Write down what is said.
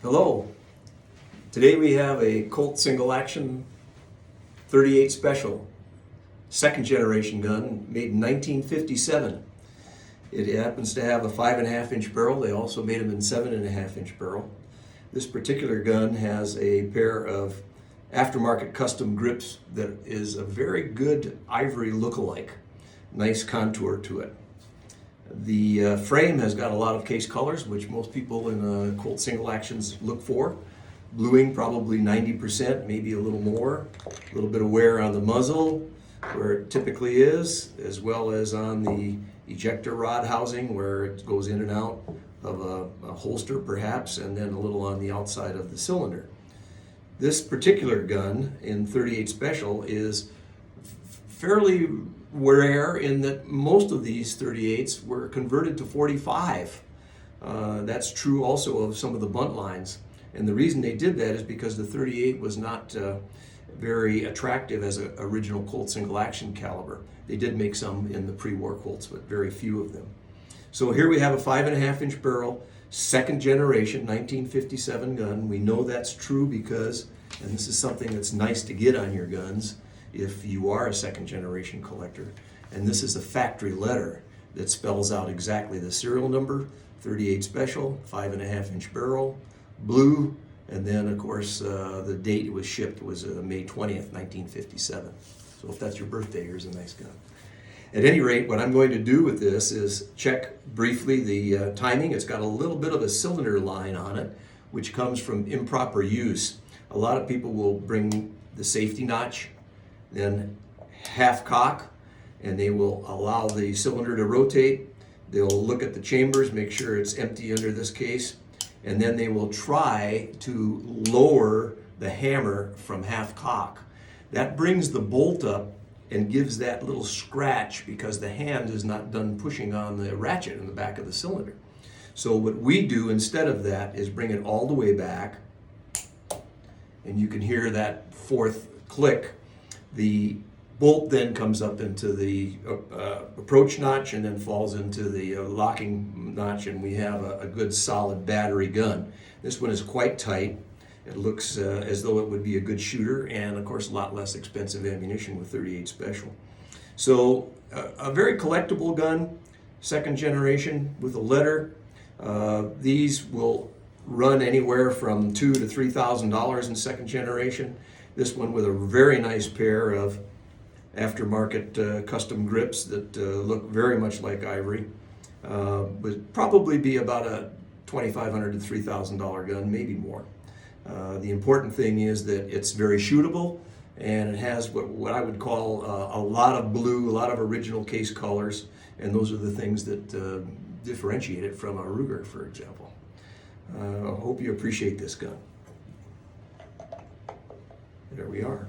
Hello. Today we have a Colt single action 38 special, second generation gun made in 1957. It happens to have a 5.5 inch barrel. They also made them in 7.5 inch barrel. This particular gun has a pair of aftermarket custom grips that is a very good ivory look-alike. Nice contour to it. The frame has got a lot of case colors, which most people in Colt single actions look for. Bluing probably 90%, maybe a little more. A little bit of wear on the muzzle, where it typically is, as well as on the ejector rod housing, where it goes in and out of a holster perhaps, and then a little on the outside of the cylinder. This particular gun in 38 Special is fairly rare in that most of these 38s were converted to 45. That's true also of some of the bunt lines. And the reason they did that is because the 38 was not very attractive as an original Colt single action caliber. They did make some in the pre-war Colts, but very few of them. So here we have a 5.5 inch barrel, second generation, 1957 gun. We know that's true because, and this is something that's nice to get on your guns if you are a second generation collector, and this is a factory letter that spells out exactly the serial number, 38 Special, 5.5 inch barrel, blue, and then of course the date it was shipped was May 20th, 1957. So if that's your birthday, here's a nice gun. At any rate, what I'm going to do with this is check briefly the timing. It's got a little bit of a cylinder line on it, which comes from improper use. A lot of people will bring the safety notch, then half cock, and they will allow the cylinder to rotate. They'll look at the chambers, make sure it's empty under this case, and then they will try to lower the hammer from half cock. That brings the bolt up and gives that little scratch because the hand is not done pushing on the ratchet in the back of the cylinder. So what we do instead of that is bring it all the way back, and you can hear that fourth click. The bolt then comes up into the approach notch and then falls into the locking notch, and we have a good solid battery gun. This one is quite tight. It looks as though it would be a good shooter, and of course a lot less expensive ammunition with 38 Special. So a very collectible gun, second generation with a letter. These will run anywhere from $2,000 to $3,000 in second generation. This one with a very nice pair of aftermarket custom grips that look very much like ivory. Would probably be about a $2,500 to $3,000 gun, maybe more. The important thing is that it's very shootable, and it has what I would call a lot of blue, a lot of original case colors, and those are the things that differentiate it from a Ruger, for example. I hope you appreciate this gun. There we are.